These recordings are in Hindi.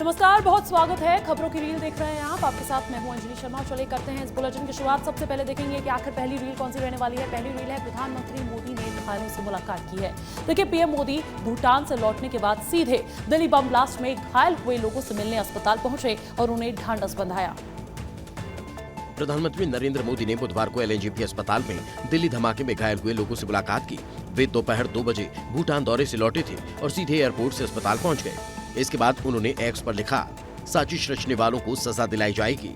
नमस्कार, बहुत स्वागत है। खबरों की रील देख रहे हैं आप। आपके साथ मैं हूं अंजलि शर्मा। चलिए करते हैं इस बुलेटिन की शुरुआत। सबसे पहले देखेंगे कि आखिर पहली रील कौन सी रहने वाली है। पहली रील है, प्रधानमंत्री मोदी ने घायलों से मुलाकात की है। देखिए, पीएम मोदी भूटान से लौटने के बाद सीधे दिल्ली बम ब्लास्ट में घायल हुए लोगों से मिलने अस्पताल पहुंचे और उन्हें ढांढस बंधाया। प्रधानमंत्री नरेंद्र मोदी ने बुधवार को एलएनजेपी अस्पताल में दिल्ली धमाके में घायल हुए लोगों से मुलाकात की। वे दोपहर 2 बजे भूटान दौरे से लौटे थे और सीधे एयरपोर्ट से अस्पताल पहुंच गए। इसके बाद उन्होंने एक्स पर लिखा, साजिश रचने वालों को सजा दिलाई जाएगी।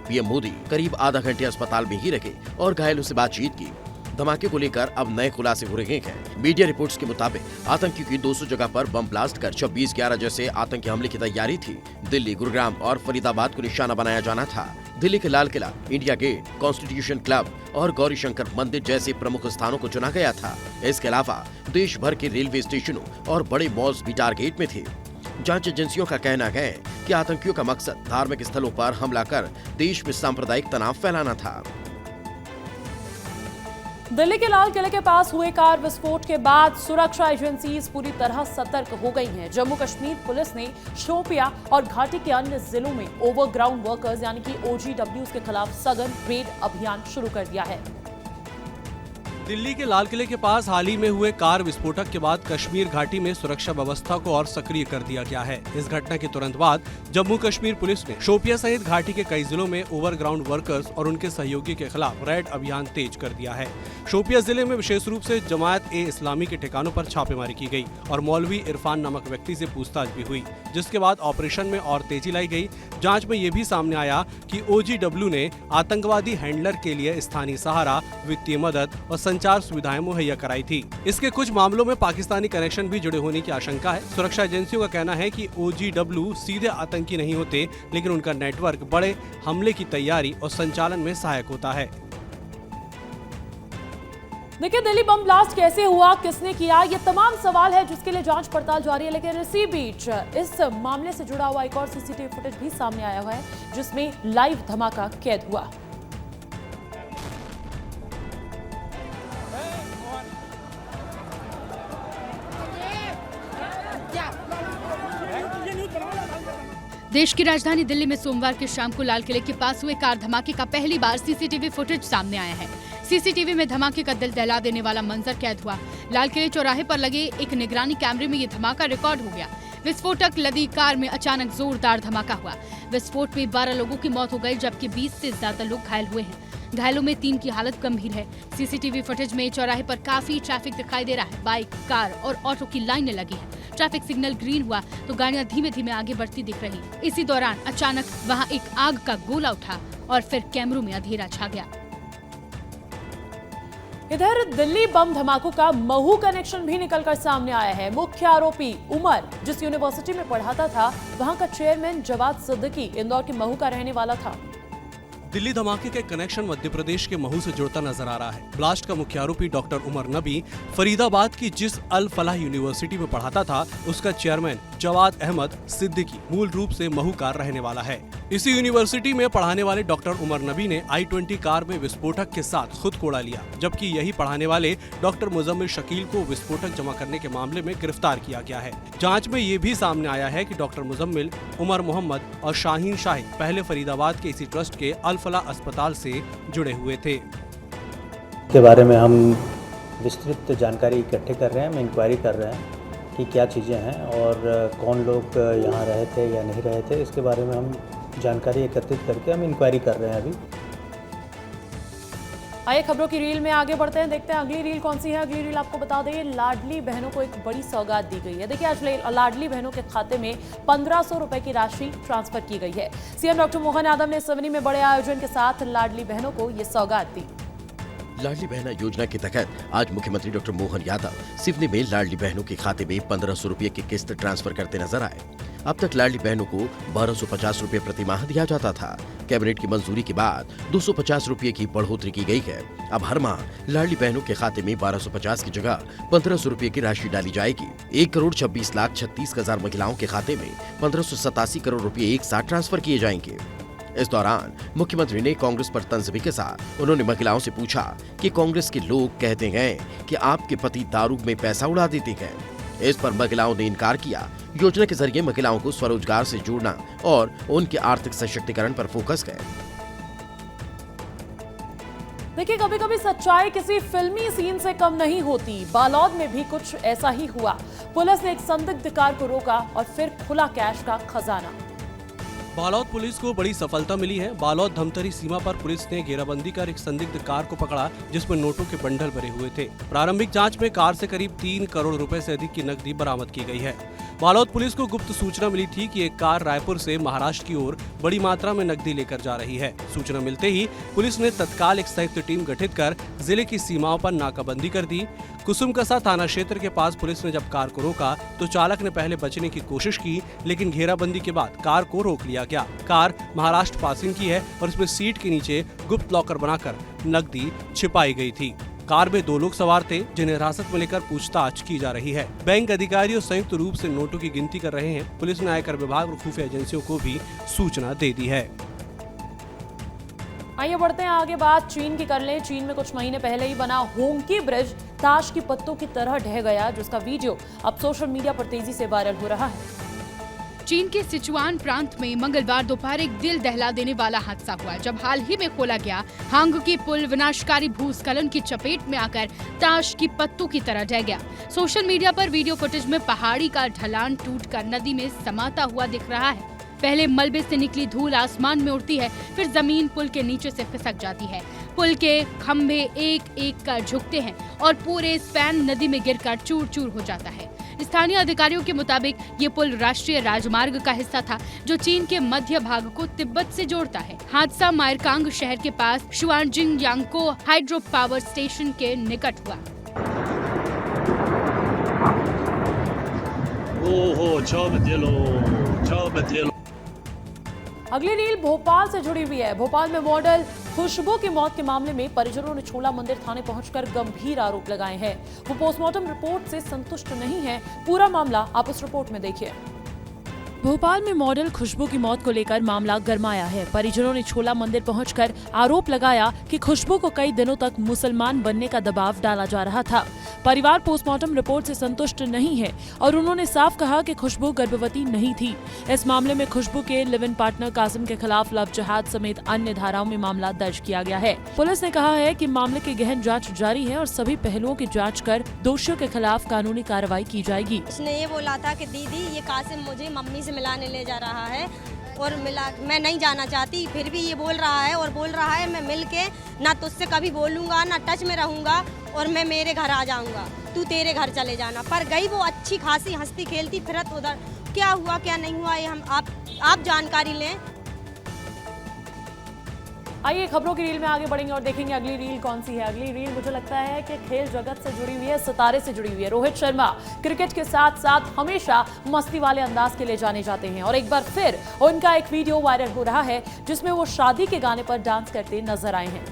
पीएम मोदी करीब आधा घंटे अस्पताल में ही रहे और घायलों से बातचीत की। धमाके को लेकर अब नए खुलासे हो रहे हैं। मीडिया रिपोर्ट्स के मुताबिक आतंकियों की 200 जगह पर बम ब्लास्ट कर 26/11 जैसे आतंकी हमले की तैयारी थी। दिल्ली, गुरुग्राम और फरीदाबाद को निशाना बनाया जाना था। दिल्ली के Lal Qila, India gate, constitution club और गौरी शंकर मंदिर जैसे प्रमुख स्थानों को चुना गया था। इसके अलावा देश भर के रेलवे स्टेशनों और बड़े मॉल्स भी टारगेट में थे। जांच एजेंसियों का कहना है कि आतंकियों का मकसद धार्मिक स्थलों पर हमला कर देश में सांप्रदायिक तनाव फैलाना था। दिल्ली के लाल किले के पास हुए कार विस्फोट के बाद सुरक्षा एजेंसीज पूरी तरह सतर्क हो गई हैं। जम्मू कश्मीर पुलिस ने शोपिया और घाटी के अन्य जिलों में ओवरग्राउंड वर्कर्स यानी कि OGWs के खिलाफ सघन रेड अभियान शुरू कर दिया है। दिल्ली के लाल किले के पास हाल ही में हुए कार विस्फोटक के बाद कश्मीर घाटी में सुरक्षा व्यवस्था को और सक्रिय कर दिया गया है। इस घटना के तुरंत बाद जम्मू कश्मीर पुलिस ने शोपिया सहित घाटी के कई जिलों में ओवरग्राउंड वर्कर्स और उनके सहयोगी के खिलाफ रेड अभियान तेज कर दिया है। शोपिया जिले में विशेष रूप से जमात-ए-इस्लामी के ठिकानों पर छापेमारी की गई और मौलवी इरफान नामक व्यक्ति से पूछताछ भी हुई, जिसके बाद ऑपरेशन में और तेजी लाई गई। जांच में ये भी सामने आया कि OGW ने आतंकवादी हैंडलर के लिए स्थानीय सहारा, वित्तीय मदद और संचार सुविधाएं मुहैया कराई थी। इसके कुछ मामलों में पाकिस्तानी कनेक्शन भी जुड़े होने की आशंका है। सुरक्षा एजेंसियों का कहना है कि OGW सीधे आतंकी नहीं होते, लेकिन उनका नेटवर्क बड़े हमले की तैयारी और संचालन में सहायक होता है। देखिए, दिल्ली बम ब्लास्ट कैसे हुआ, किसने किया, ये तमाम सवाल है जिसके लिए जांच पड़ताल जारी है। लेकिन इसी बीच इस मामले से जुड़ा हुआ एक और सीसीटीवी फुटेज भी सामने आया हुआ है, जिसमें लाइव धमाका कैद हुआ। देश की राजधानी दिल्ली में सोमवार की शाम को लाल किले के पास हुए कार धमाके का पहली बार सीसीटीवी फुटेज सामने आया है। सीसीटीवी में धमाके का दिल दहला देने वाला मंजर कैद हुआ। लाल किले चौराहे पर लगे एक निगरानी कैमरे में ये धमाका रिकॉर्ड हो गया। विस्फोटक लदी कार में अचानक जोरदार धमाका हुआ। विस्फोट में 12 लोगों की मौत हो गई, जबकि 20 से ज्यादा लोग घायल हुए हैं। घायलों में 3 की हालत गंभीर है। सीसीटीवी फुटेज में चौराहे पर काफी ट्रैफिक दिखाई दे रहा है। बाइक, कार और ऑटो की लाइनें लगी हैं। ट्रैफिक सिग्नल ग्रीन हुआ तो गाड़ियां धीमे धीमे आगे बढ़ती दिख रही। इसी दौरान अचानक वहां एक आग का गोला उठा और फिर कैमरों में अंधेरा छा गया। इधर दिल्ली बम धमाकों का महू कनेक्शन भी निकलकर सामने आया है। मुख्य आरोपी उमर जिस यूनिवर्सिटी में पढ़ाता था, वहां का चेयरमैन जवाद सिद्दीकी इंदौर के महू का रहने वाला था। दिल्ली धमाके के कनेक्शन मध्य प्रदेश के महू से जुड़ता नजर आ रहा है। ब्लास्ट का मुख्य आरोपी डॉक्टर उमर नबी फरीदाबाद की जिस अल फलाह यूनिवर्सिटी में पढ़ाता था, उसका चेयरमैन जवाद अहमद सिद्दीकी मूल रूप से महू का रहने वाला है। इसी यूनिवर्सिटी में पढ़ाने वाले डॉक्टर उमर नबी ने I-20 कार में विस्फोटक के साथ खुद को उड़ा लिया, जबकि यही पढ़ाने वाले डॉक्टर मुजम्मिल शकील को विस्फोटक जमा करने के मामले में गिरफ्तार किया गया है। जांच में ये भी सामने आया है कि डॉक्टर मुजम्मिल, उमर मोहम्मद और शाहीन शाहिद पहले फरीदाबाद के इसी ट्रस्ट के अल फलाह अस्पताल से जुड़े हुए थे। के बारे में हम विस्तृत जानकारी इकट्ठे कर रहे हैं, हम इंक्वायरी कर रहे हैं कि क्या चीज़ें हैं और कौन लोग यहाँ रहे थे या नहीं रहे थे। इसके बारे में हम जानकारी एकत्रित करके हम इंक्वायरी कर रहे हैं अभी। आइए खबरों की रील में आगे बढ़ते हैं, देखते हैं अगली रील कौन सी है। अगली रील आपको बता दें, लाडली बहनों को एक बड़ी सौगात दी गई है। देखिए, आज लाडली बहनों के खाते में 1500 रुपए की राशि ट्रांसफर की गई है। सीएम डॉक्टर मोहन यादव ने सिवनी में बड़े आयोजन के साथ लाडली बहनों को ये सौगात दी। लाडली बहना योजना के तहत आज मुख्यमंत्री डॉक्टर मोहन यादव सिवनी में लाडली बहनों के खाते में 1500 रुपए की किस्त ट्रांसफर करते नजर आए। अब तक लाडली बहनों को 1250 रुपए प्रति माह दिया जाता था। कैबिनेट की मंजूरी के बाद 250 रुपए की बढ़ोतरी की गई है। अब हर माह लाडली बहनों के खाते में 1250 की जगह 1500 रुपए की राशि डाली जाएगी। 1,26,36,000 महिलाओं के खाते में 1587 करोड़ रुपए एक साथ ट्रांसफर किए जाएंगे। इस दौरान मुख्यमंत्री ने कांग्रेस पर तंज भी कसा। उन्होंने महिलाओं से पूछा कि कांग्रेस के लोग कहते हैं कि आपके पति दारू में पैसा उड़ा देते हैं। इस पर महिलाओं ने इनकार किया। योजना के जरिए महिलाओं को स्वरोजगार से जोड़ना और उनके आर्थिक सशक्तिकरण पर फोकस है। देखिए, कभी कभी सच्चाई किसी फिल्मी सीन से कम नहीं होती। बालौद में भी कुछ ऐसा ही हुआ। पुलिस ने एक संदिग्ध कार को रोका और फिर खुला कैश का खजाना। बालौद पुलिस को बड़ी सफलता मिली है। बालौद धमतरी सीमा पर पुलिस ने घेराबंदी कर एक संदिग्ध कार को पकड़ा जिसमें नोटों के बंडल भरे हुए थे। प्रारंभिक जांच में कार से करीब 3 करोड़ रुपए से अधिक की नकदी बरामद की गई है। बालौद पुलिस को गुप्त सूचना मिली थी कि एक कार रायपुर से महाराष्ट्र की ओर बड़ी मात्रा में नकदी लेकर जा रही है। सूचना मिलते ही पुलिस ने तत्काल एक संयुक्त टीम गठित कर जिले की सीमाओं पर नाकाबंदी कर दी। कुसुमकसा थाना क्षेत्र के पास पुलिस ने जब कार को रोका तो चालक ने पहले बचने की कोशिश की, लेकिन घेराबंदी के बाद कार को रोक लिया गया। कार महाराष्ट्र पासिंग की है और इसमें सीट के नीचे गुप्त लॉकर बनाकर नकदी छिपाई गई थी। कार में 2 लोग सवार थे जिन्हें हिरासत में लेकर पूछताछ की जा रही है। बैंक अधिकारियों संयुक्त रूप से नोटों की गिनती कर रहे हैं। पुलिस ने आयकर विभाग और खुफिया एजेंसियों को भी सूचना दे दी है। आइए बढ़ते हैं आगे, बात चीन की कर लें। चीन में कुछ महीने पहले ही बना होंकी ब्रिज ताश की पत्तों की तरह ढह गया, जिसका वीडियो अब सोशल मीडिया पर तेजी से वायरल हो रहा है। चीन के सिचुआन प्रांत में मंगलवार दोपहर एक दिल दहला देने वाला हादसा हुआ जब हाल ही में खोला गया हांगकी पुल विनाशकारी भूस्खलन की चपेट में आकर ताश की पत्तों की तरह ढह गया। सोशल मीडिया पर वीडियो फुटेज में पहाड़ी का ढलान टूटकर नदी में समाता हुआ दिख रहा है। पहले मलबे से निकली धूल आसमान में उड़ती है, फिर जमीन पुल के नीचे से खिसक जाती है। पुल के खंभे एक एक कर झुकते हैं और पूरे स्पैन नदी में गिरकर चूर चूर हो जाता है। स्थानीय अधिकारियों के मुताबिक ये पुल राष्ट्रीय राजमार्ग का हिस्सा था जो चीन के मध्य भाग को तिब्बत से जोड़ता है। हादसा मायरकांग शहर के पास शुआनजिंग यांगको हाइड्रो पावर स्टेशन के निकट हुआ। अगली रील भोपाल से जुड़ी हुई है। भोपाल में मॉडल खुशबू की मौत के मामले में परिजनों ने छोला मंदिर थाने पहुंचकर गंभीर आरोप लगाए हैं। वो पोस्टमार्टम रिपोर्ट से संतुष्ट नहीं है। पूरा मामला आप उस रिपोर्ट में देखिए। भोपाल में मॉडल खुशबू की मौत को लेकर मामला गरमाया है। परिजनों ने छोला मंदिर पहुंचकर आरोप लगाया कि खुशबू को कई दिनों तक मुसलमान बनने का दबाव डाला जा रहा था। परिवार पोस्टमार्टम रिपोर्ट से संतुष्ट नहीं है और उन्होंने साफ कहा कि खुशबू गर्भवती नहीं थी। इस मामले में खुशबू के लिव इन पार्टनर कासिम के खिलाफ लव जिहाद समेत अन्य धाराओं में मामला दर्ज किया गया है। पुलिस ने कहा है कि मामले की गहन जाँच जारी है और सभी पहलुओं की जाँच कर दोषियों के खिलाफ कानूनी कार्रवाई की जाएगी। उसने ये बोला था कि दीदी ये कासिम मुझे मम्मी से मिलाने ले जा रहा है और मैं नहीं जाना चाहती, फिर भी ये बोल रहा है और बोल रहा है मैं मिल के ना तुझसे कभी बोलूँगा ना टच में रहूँगा और मैं मेरे घर आ जाऊँगा, तू तेरे घर चले जाना। पर गई वो अच्छी खासी हंसती खेलती फिरत उधर। क्या हुआ क्या नहीं हुआ ये हम आप जानकारी लें। आइए खबरों की रील में आगे बढ़ेंगे और देखेंगे अगली रील कौन सी है। अगली रील मुझे लगता है कि खेल जगत से जुड़ी हुई है, सितारे से जुड़ी हुई है। रोहित शर्मा क्रिकेट के साथ साथ हमेशा मस्ती वाले अंदाज के लिए जाने जाते हैं और एक बार फिर उनका एक वीडियो वायरल हो रहा है जिसमें वो शादी के गाने पर डांस करते नजर आए हैं।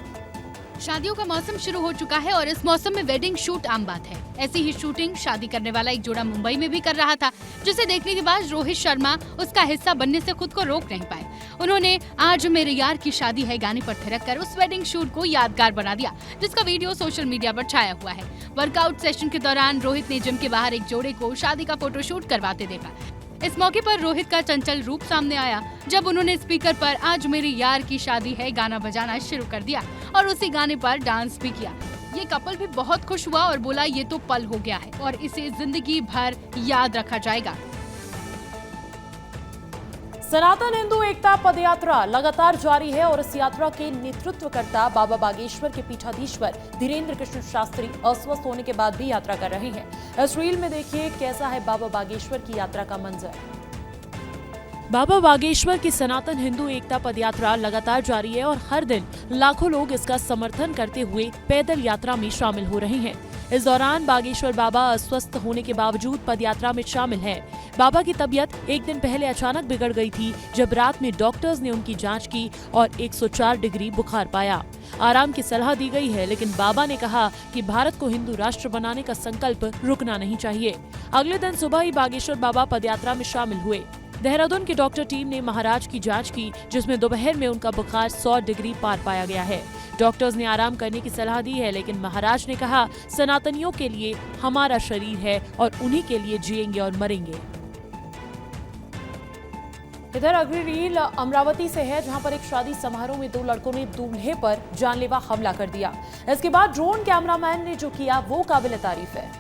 शादियों का मौसम शुरू हो चुका है और इस मौसम में वेडिंग शूट आम बात है। ऐसी ही शूटिंग शादी करने वाला एक जोड़ा मुंबई में भी कर रहा था, जिसे देखने के बाद रोहित शर्मा उसका हिस्सा बनने से खुद को रोक नहीं पाए। उन्होंने आज मेरे यार की शादी है गाने पर थिरक कर उस वेडिंग शूट को यादगार बना दिया, जिसका वीडियो सोशल मीडिया पर छाया हुआ है। वर्कआउट सेशन के दौरान रोहित ने जिम के बाहर एक जोड़े को शादी का फोटोशूट करवाते देखा। इस मौके पर रोहित का चंचल रूप सामने आया जब उन्होंने स्पीकर पर आज मेरी यार की शादी है गाना बजाना शुरू कर दिया और उसी गाने पर डांस भी किया। ये कपल भी बहुत खुश हुआ और बोला ये तो पल हो गया है और इसे जिंदगी भर याद रखा जाएगा। सनातन हिंदू एकता पदयात्रा लगातार जारी है और इस यात्रा के नेतृत्वकर्ता बाबा बागेश्वर के पीठाधीश्वर धीरेन्द्र कृष्ण शास्त्री अस्वस्थ होने के बाद भी यात्रा कर रहे हैं। इस रील में देखिए कैसा है बाबा बागेश्वर की यात्रा का मंजर। बाबा बागेश्वर की सनातन हिंदू एकता पदयात्रा लगातार जारी है और हर दिन लाखों लोग इसका समर्थन करते हुए पैदल यात्रा में शामिल हो रहे हैं। इस दौरान बागेश्वर बाबा अस्वस्थ होने के बावजूद पदयात्रा में शामिल हैं। बाबा की तबीयत एक दिन पहले अचानक बिगड़ गई थी जब रात में डॉक्टर्स ने उनकी जांच की और 104 डिग्री बुखार पाया। आराम की सलाह दी गई है, लेकिन बाबा ने कहा कि भारत को हिंदू राष्ट्र बनाने का संकल्प रुकना नहीं चाहिए। अगले दिन सुबह ही बागेश्वर बाबा पदयात्रा में शामिल हुए। देहरादून की डॉक्टर टीम ने महाराज की जांच की, जिसमें दोपहर में उनका बुखार 100 डिग्री पार पाया गया है। डॉक्टर्स ने आराम करने की सलाह दी है, लेकिन महाराज ने कहा सनातनियों के लिए हमारा शरीर है और उन्हीं के लिए जिएंगे और मरेंगे। इधर अगली रील अमरावती से है, जहां पर एक शादी समारोह में 2 लड़कों ने दूल्हे पर जानलेवा हमला कर दिया। इसके बाद ड्रोन कैमरामैन ने जो किया वो काबिल तारीफ है।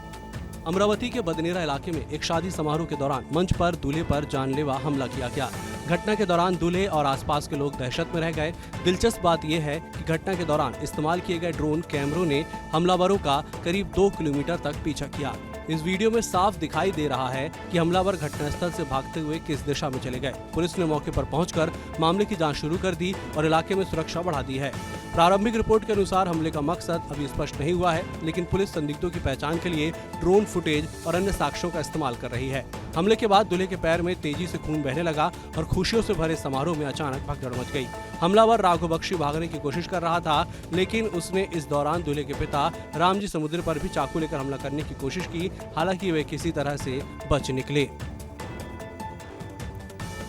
अमरावती के बदनेरा इलाके में एक शादी समारोह के दौरान मंच पर दूल्हे पर जानलेवा हमला किया गया। घटना के दौरान दूल्हे और आसपास के लोग दहशत में रह गए। दिलचस्प बात यह है कि घटना के दौरान इस्तेमाल किए गए ड्रोन कैमरों ने हमलावरों का करीब 2 किलोमीटर तक पीछा किया। इस वीडियो में साफ दिखाई दे रहा है कि हमलावर घटनास्थल से भागते हुए किस दिशा में चले गए। पुलिस ने मौके पर पहुंचकर मामले की जांच शुरू कर दी और इलाके में सुरक्षा बढ़ा दी है। प्रारंभिक रिपोर्ट के अनुसार हमले का मकसद अभी स्पष्ट नहीं हुआ है, लेकिन पुलिस संदिग्धों की पहचान के लिए ड्रोन फुटेज और अन्य साक्ष्यों का इस्तेमाल कर रही है। हमले के बाद दूल्हे के पैर में तेजी से खून बहने लगा और खुशियों से भरे समारोह में अचानक भगदड़ मच गई। हमलावर राघव बख्शी भागने की कोशिश कर रहा था, लेकिन उसने इस दौरान दूल्हे के पिता रामजी समुद्र पर भी चाकू लेकर हमला करने की कोशिश की। हालांकि वे किसी तरह से बच निकले।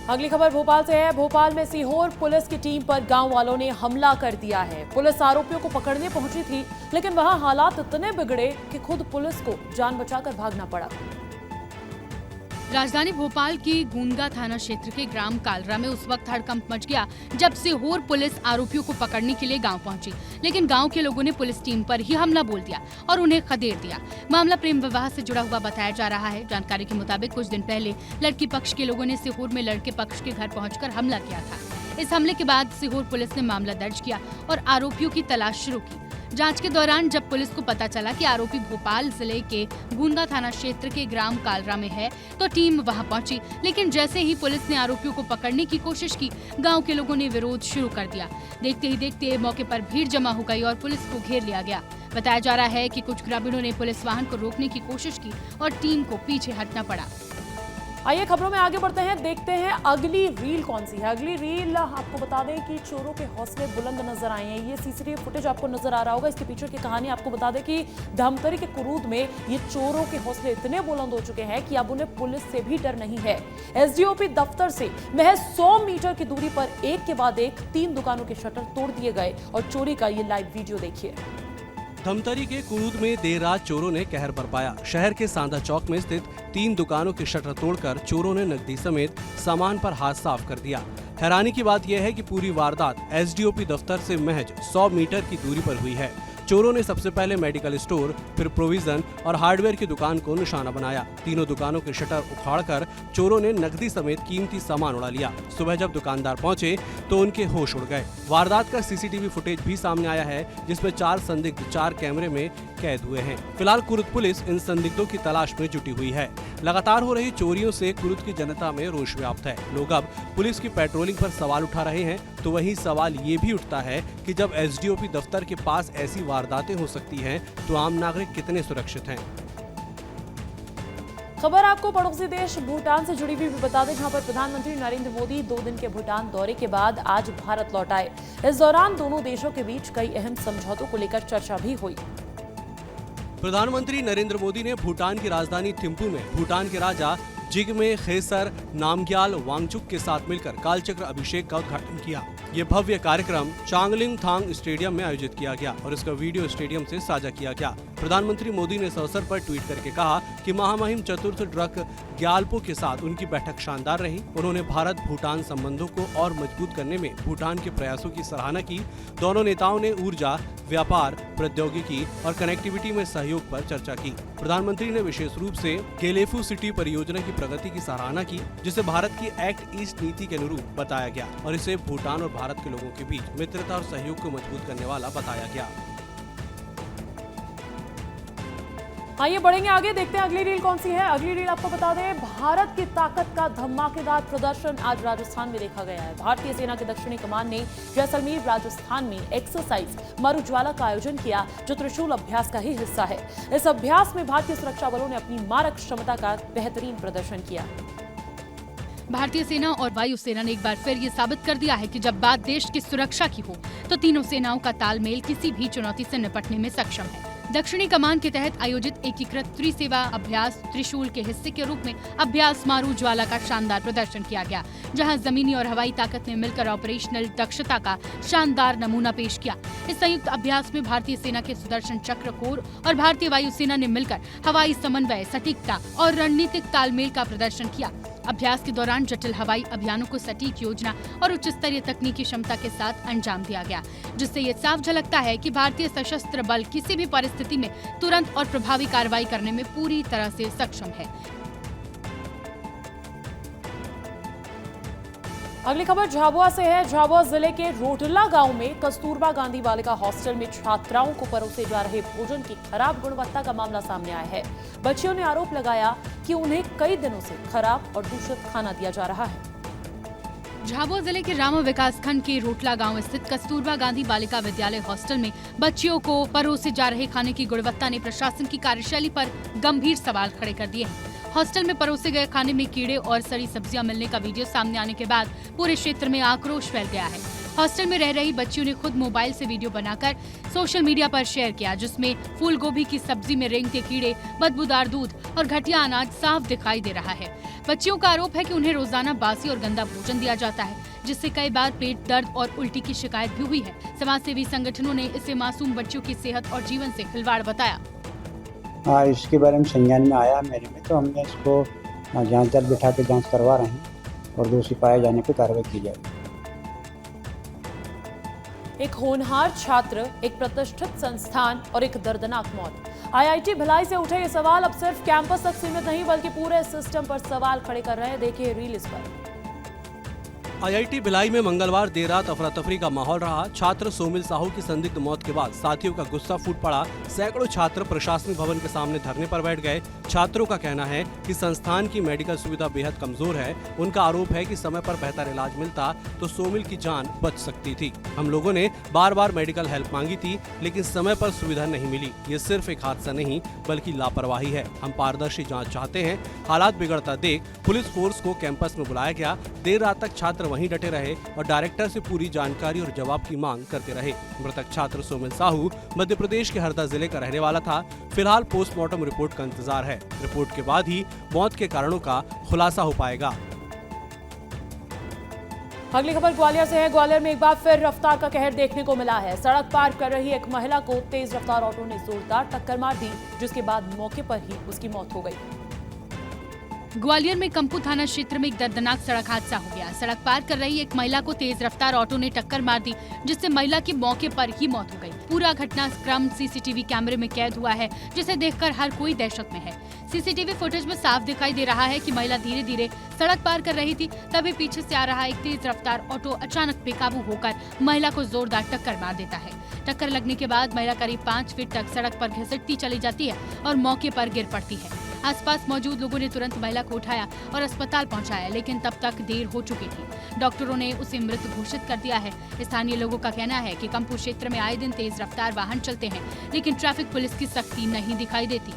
अगली खबर भोपाल से है। भोपाल में सीहोर पुलिस की टीम पर गांव वालों ने हमला कर दिया है। पुलिस आरोपियों को पकड़ने पहुंची थी, लेकिन वहां हालात इतने बिगड़े कि खुद पुलिस को जान बचाकर भागना पड़ा। राजधानी भोपाल की गूंगा थाना क्षेत्र के ग्राम कालरा में उस वक्त हड़कंप मच गया जब सीहोर पुलिस आरोपियों को पकड़ने के लिए गांव पहुंची, लेकिन गांव के लोगों ने पुलिस टीम पर ही हमला बोल दिया और उन्हें खदेड़ दिया। मामला प्रेम विवाह से जुड़ा हुआ बताया जा रहा है। जानकारी के मुताबिक कुछ दिन पहले लड़की पक्ष के लोगों ने सीहोर में लड़के पक्ष के घर पहुंचकर हमला किया था। इस हमले के बाद सीहोर पुलिस ने मामला दर्ज किया और आरोपियों की तलाश शुरू की। जांच के दौरान जब पुलिस को पता चला कि आरोपी भोपाल जिले के गूंगा थाना क्षेत्र के ग्राम कालरा में है, तो टीम वहां पहुंची, लेकिन जैसे ही पुलिस ने आरोपियों को पकड़ने की कोशिश की, गांव के लोगों ने विरोध शुरू कर दिया। देखते ही देखते मौके पर भीड़ जमा हो गई और पुलिस को घेर लिया गया। बताया जा रहा है कि कुछ ग्रामीणों ने पुलिस वाहन को रोकने की कोशिश की और टीम को पीछे हटना पड़ा। आइए खबरों में आगे बढ़ते हैं, देखते हैं अगली रील कौन सी है। अगली रील आपको बता दें कि चोरों के हौसले बुलंद नजर आए हैं। ये सीसीटीवी फुटेज आपको नजर आ रहा होगा। इसके पीछे की कहानी आपको बता दें कि धमतरी के कुरूद में ये चोरों के हौसले इतने बुलंद हो चुके हैं कि अब उन्हें पुलिस से भी डर नहीं है। एसडीओपी दफ्तर से महज 100 मीटर की दूरी पर एक के बाद एक 3 दुकानों के शटर तोड़ दिए गए और चोरी का ये लाइव वीडियो देखिए। धमतरी के कुरूद में देर रात चोरों ने कहर बरपाया। शहर के सांदा चौक में स्थित 3 दुकानों के शटर तोड़कर चोरों ने नकदी समेत सामान पर हाथ साफ कर दिया। हैरानी की बात यह है कि पूरी वारदात एसडीओपी दफ्तर से महज 100 मीटर की दूरी पर हुई है। चोरों ने सबसे पहले मेडिकल स्टोर, फिर प्रोविजन और हार्डवेयर की दुकान को निशाना बनाया। तीनों दुकानों के शटर उखाड़कर चोरों ने नकदी समेत कीमती सामान उड़ा लिया। सुबह जब दुकानदार पहुंचे तो उनके होश उड़ गए। वारदात का सीसीटीवी फुटेज भी सामने आया है, जिसमें 4 संदिग्ध 4 कैमरे में कैद हुए हैं। फिलहाल कुरुद पुलिस इन संदिग्धों की तलाश में जुटी हुई है। लगातार हो रही चोरियों से कुरुद की जनता में रोष व्याप्त है। लोग अब पुलिस की पेट्रोलिंग पर सवाल उठा रहे हैं, तो वहीं सवाल ये भी उठता है कि जब एसडीओपी दफ्तर के पास ऐसी वारदातें हो सकती हैं, तो आम नागरिक कितने सुरक्षित हैं। खबर आपको पड़ोसी देश भूटान से जुड़ी हुई भी बता दें, जहां पर प्रधानमंत्री नरेंद्र मोदी 2 दिन के भूटान दौरे के बाद आज भारत लौट आए। इस दौरान दोनों देशों के बीच कई अहम समझौतों को लेकर चर्चा भी हुई। प्रधानमंत्री नरेंद्र मोदी ने भूटान की राजधानी थिम्पू में भूटान के राजा जिग्मे खेसर नामग्याल वांगचुक के साथ मिलकर कालचक्र अभिषेक का उद्घाटन किया। ये भव्य कार्यक्रम चांगलिंग थांग स्टेडियम में आयोजित किया गया और इसका वीडियो स्टेडियम से साझा किया गया। प्रधानमंत्री मोदी ने इस अवसर पर ट्वीट करके कहा कि महामहिम चतुर्थ ड्रक ग्याल्पो के साथ उनकी बैठक शानदार रही। उन्होंने भारत भूटान संबंधों को और मजबूत करने में भूटान के प्रयासों की सराहना की। दोनों नेताओं ने ऊर्जा, व्यापार, प्रौद्योगिकी और कनेक्टिविटी में सहयोग पर चर्चा की। प्रधानमंत्री ने विशेष रूप से गेलेफू सिटी परियोजना की प्रगति की सराहना की, जिसे भारत की एक्ट ईस्ट नीति के अनुरूप बताया गया और इसे भूटान और भारत के लोगों के बीच मित्रता और सहयोग को मजबूत करने वाला बताया गया। आइए बढ़ेंगे आगे, देखते हैं अगली रील कौन सी है। अगली रील आपको बता दें, भारत की ताकत का धमाकेदार प्रदर्शन आज राजस्थान में देखा गया है। भारतीय सेना के दक्षिणी कमान ने जैसलमेर राजस्थान में एक्सरसाइज मरुज्वाला का आयोजन किया, जो त्रिशूल अभ्यास का ही हिस्सा है। इस अभ्यास में भारतीय सुरक्षा बलों ने अपनी मारक क्षमता का बेहतरीन प्रदर्शन किया। भारतीय सेना और वायुसेना ने एक बार फिर ये साबित कर दिया है कि जब बात देश की सुरक्षा की हो, तो तीनों सेनाओं का तालमेल किसी भी चुनौती से निपटने में सक्षम है। दक्षिणी कमान के तहत आयोजित एकीकृत त्रिसेवा अभ्यास त्रिशूल के हिस्से के रूप में अभ्यास मारू ज्वाला का शानदार प्रदर्शन किया गया, जहां जमीनी और हवाई ताकत ने मिलकर ऑपरेशनल दक्षता का शानदार नमूना पेश किया। इस संयुक्त अभ्यास में भारतीय सेना के सुदर्शन चक्र कोर और भारतीय वायुसेना ने मिलकर हवाई समन्वय, सटीकता और रणनीतिक तालमेल का प्रदर्शन किया। अभ्यास के दौरान जटिल हवाई अभियानों को सटीक योजना और उच्च स्तरीय तकनीकी क्षमता के साथ अंजाम दिया गया, जिससे ये साफ झलकता है कि भारतीय सशस्त्र बल किसी भी परिस्थिति में तुरंत और प्रभावी कार्रवाई करने में पूरी तरह से सक्षम है। अगली खबर झाबुआ से है। झाबुआ जिले के रोटला गांव में कस्तूरबा गांधी बालिका हॉस्टल में छात्राओं को परोसे जा रहे भोजन की खराब गुणवत्ता का मामला सामने आया है। बच्चियों ने आरोप लगाया कि उन्हें कई दिनों से खराब और दूषित खाना दिया जा रहा है। झाबुआ जिले के रामा विकास खंड के रोटला गांव स्थित कस्तूरबा गांधी बालिका विद्यालय हॉस्टल में बच्चियों को परोसे जा रहे खाने की गुणवत्ता ने प्रशासन की कार्यशैली पर गंभीर सवाल खड़े कर दिए हैं। हॉस्टल में परोसे गए खाने में कीड़े और सड़ी सब्जियां मिलने का वीडियो सामने आने के बाद पूरे क्षेत्र में आक्रोश फैल गया है। हॉस्टल में रह रही बच्चियों ने खुद मोबाइल से वीडियो बनाकर सोशल मीडिया पर शेयर किया, जिसमें फूल गोभी की सब्जी में रेंगते कीड़े, बदबूदार दूध और घटिया अनाज साफ दिखाई दे रहा है। बच्चियों का आरोप है कि उन्हें रोजाना बासी और गंदा भोजन दिया जाता है, जिससे कई बार पेट दर्द और उल्टी की शिकायत भी हुई है। समाजसेवी संगठनों ने इसे मासूम बच्चियों की सेहत और जीवन से खिलवाड़ बताया। इसके बारे में संज्ञान में आया मेरे में, तो हमने इसको जांच दल बिठा के जांच करवा रहे हैं और दोषी पाए जाने पर कार्रवाई की जाएगी। एक होनहार छात्र, एक प्रतिष्ठित संस्थान और एक दर्दनाक मौत। आईआईटी भिलाई से उठे ये सवाल अब सिर्फ कैंपस तक सीमित नहीं बल्कि पूरे सिस्टम पर सवाल खड़े कर रहे हैं। देखिए रील इस पर। आईआईटी भिलाई में मंगलवार देर रात अफरा तफरी का माहौल रहा। छात्र सोमिल साहू की संदिग्ध मौत के बाद साथियों का गुस्सा फूट पड़ा। सैकड़ों छात्र प्रशासनिक भवन के सामने धरने पर बैठ गए। छात्रों का कहना है कि संस्थान की मेडिकल सुविधा बेहद कमजोर है। उनका आरोप है कि समय पर बेहतर इलाज मिलता तो सोमिल की जान बच सकती थी। हम लोगों ने बार बार मेडिकल हेल्प मांगी थी, लेकिन समय पर सुविधा नहीं मिली। ये सिर्फ एक हादसा नहीं बल्कि लापरवाही है। हम पारदर्शी जाँच चाहते हैं। हालात बिगड़ता देख पुलिस फोर्स को कैंपस में बुलाया गया। देर रात तक छात्र वहीं डटे रहे और डायरेक्टर से पूरी जानकारी और जवाब की मांग करते रहे। मृतक छात्र सोमिल साहू मध्य प्रदेश के हरदा जिले का रहने वाला था। फिलहाल पोस्टमार्टम रिपोर्ट का इंतजार है। रिपोर्ट के बाद ही मौत के कारणों का खुलासा हो पाएगा। अगली खबर ग्वालियर से है। ग्वालियर में एक बार फिर रफ्तार का कहर देखने को मिला है। सड़क पार कर रही एक महिला को तेज रफ्तार ऑटो ने जोरदार टक्कर मार दी, जिसके बाद मौके पर ही उसकी मौत हो गई। ग्वालियर में कंपू थाना क्षेत्र में एक दर्दनाक सड़क हादसा हो गया। सड़क पार कर रही एक महिला को तेज रफ्तार ऑटो ने टक्कर मार दी, जिससे महिला की मौके पर ही मौत हो गई। पूरा घटनाक्रम सीसीटीवी कैमरे में कैद हुआ है, जिसे देखकर हर कोई दहशत में है। सीसीटीवी फुटेज में साफ दिखाई दे रहा है कि महिला धीरे धीरे सड़क पार कर रही थी, तभी पीछे से आ रहा एक तेज रफ्तार ऑटो अचानक बेकाबू होकर महिला को जोरदार टक्कर मार देता है। टक्कर लगने के बाद महिला करीब 5 फीट तक सड़क पर घिसटती चली जाती है और मौके पर गिर पड़ती है। आसपास मौजूद लोगों ने तुरंत महिला को उठाया और अस्पताल पहुंचाया, लेकिन तब तक देर हो चुकी थी। डॉक्टरों ने उसे मृत घोषित कर दिया है। स्थानीय लोगों का कहना है कि कंपू क्षेत्र में आए दिन तेज रफ्तार वाहन चलते हैं, लेकिन ट्रैफिक पुलिस की सख्ती नहीं दिखाई देती।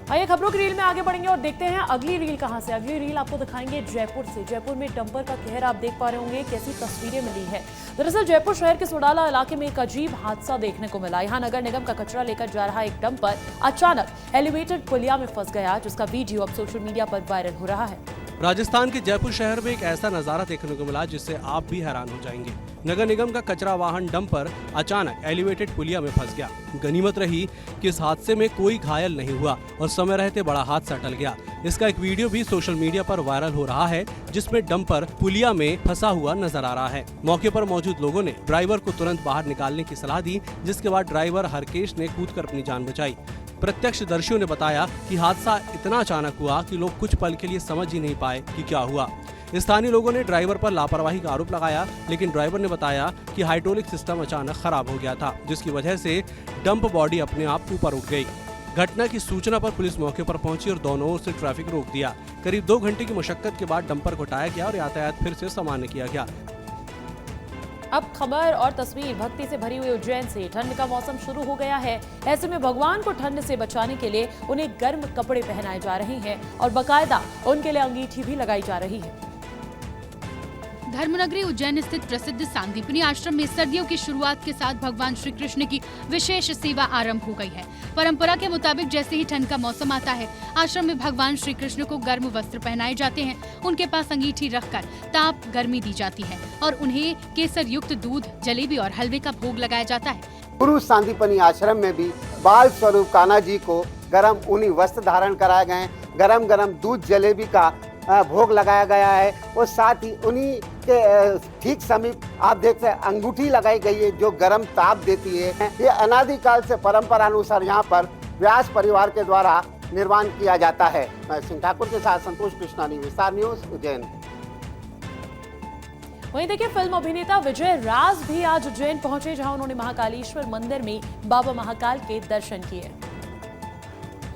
आइए खबरों की रील में आगे बढ़ेंगे और देखते हैं अगली रील कहां से। अगली रील आपको दिखाएंगे जयपुर से। जयपुर में डंपर का कहर आप देख पा रहे होंगे, कैसी तस्वीरें मिली है। दरअसल जयपुर शहर के सोडाला इलाके में एक अजीब हादसा देखने को मिला। यहाँ नगर निगम का कचरा लेकर जा रहा एक डंपर अचानक एलिवेटेड पुलिया में फंस गया, जिसका वीडियो अब सोशल मीडिया पर वायरल हो रहा है। राजस्थान के जयपुर शहर में एक ऐसा नजारा देखने को मिला जिससे आप भी हैरान हो जाएंगे। नगर निगम का कचरा वाहन डंपर अचानक एलिवेटेड पुलिया में फंस गया। गनीमत रही कि इस हादसे में कोई घायल नहीं हुआ और समय रहते बड़ा हादसा टल गया। इसका एक वीडियो भी सोशल मीडिया पर वायरल हो रहा है, जिसमें डंपर पुलिया में फंसा हुआ नजर आ रहा है। मौके पर मौजूद लोगों ने ड्राइवर को तुरंत बाहर निकालने की सलाह दी, जिसके बाद ड्राइवर हरकेश ने कूदकर अपनी जान बचाई। प्रत्यक्षदर्शियों ने बताया कि हादसा इतना अचानक हुआ कि लोग कुछ पल के लिए समझ ही नहीं पाए कि क्या हुआ। स्थानीय लोगों ने ड्राइवर पर लापरवाही का आरोप लगाया, लेकिन ड्राइवर ने बताया कि हाइड्रोलिक सिस्टम अचानक खराब हो गया था, जिसकी वजह से डंप बॉडी अपने आप ऊपर उठ गई। घटना की सूचना पर पुलिस मौके पर पहुंची और दोनों ओर से ट्रैफिक रोक दिया। करीब 2 घंटे की मशक्कत के बाद डंपर को हटाया गया और यातायात फिर से सामान्य किया गया। अब खबर और तस्वीर भक्ति से भरी हुई उज्जैन से। ठंड का मौसम शुरू हो गया है। ऐसे में भगवान को ठंड से बचाने के लिए उन्हें गर्म कपड़े पहनाए जा रहे हैं और बाकायदा उनके लिए अंगीठी भी लगाई जा रही है। धर्मनगरी उज्जैन स्थित प्रसिद्ध सांदीपनी आश्रम में सर्दियों की शुरुआत के साथ भगवान श्री कृष्ण की विशेष सेवा आरंभ हो गई है। परंपरा के मुताबिक जैसे ही ठंड का मौसम आता है, आश्रम में भगवान श्री कृष्ण को गर्म वस्त्र पहनाए जाते हैं। उनके पास अंगीठी रखकर ताप गर्मी दी जाती है और उन्हें केसर युक्त दूध, जलेबी और हलवे का भोग लगाया जाता है। गुरु सांदीपनी आश्रम में भी बाल स्वरूप कान्हा जी को गरम ऊनी वस्त्र धारण कराए गए, गरम गरम दूध जलेबी का भोग लगाया गया है और साथ ही उन्हीं के ठीक समीप आप देखते हैं अंगूठी लगाई गई है जो गर्म ताप देती है। ये अनादिकाल से परंपरा अनुसार यहाँ पर व्यास परिवार के द्वारा निर्माण किया जाता है। मैं सिंह ठाकुर के साथ संतोष कृष्णानी, विस्तार न्यूज, उज्जैन। वहीं देखिए, फिल्म अभिनेता विजय राज भी आज उज्जैन पहुंचे, जहां उन्होंने महाकालेश्वर मंदिर में बाबा महाकाल के दर्शन किए।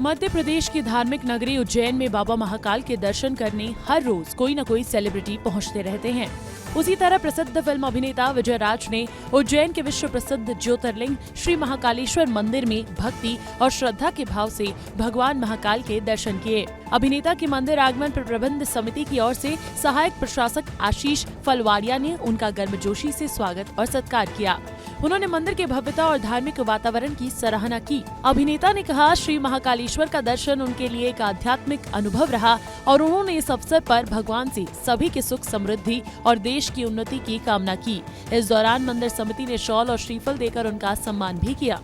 मध्य प्रदेश की धार्मिक नगरी उज्जैन में बाबा महाकाल के दर्शन करने हर रोज कोई न कोई सेलिब्रिटी पहुंचते रहते हैं। उसी तरह प्रसिद्ध फिल्म अभिनेता विजय राज ने उज्जैन के विश्व प्रसिद्ध ज्योतिर्लिंग श्री महाकालेश्वर मंदिर में भक्ति और श्रद्धा के भाव से भगवान महाकाल के दर्शन किए। अभिनेता के मंदिर आगमन पर प्रबंध समिति की ओर से सहायक प्रशासक आशीष फलवाड़िया ने उनका गर्मजोशी से स्वागत और सत्कार किया। उन्होंने मंदिर के भव्यता और धार्मिक वातावरण की सराहना की। अभिनेता ने कहा, श्री महाकालेश्वर का दर्शन उनके लिए एक आध्यात्मिक अनुभव रहा और उन्होंने इस अवसर पर भगवान से सभी के सुख समृद्धि और देश की उन्नति की कामना की। इस दौरान मंदिर समिति ने शॉल और श्रीफल देकर उनका सम्मान भी किया।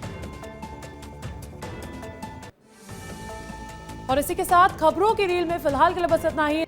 और इसी के साथ खबरों की रील में फिलहाल के लिए बस इतना ही।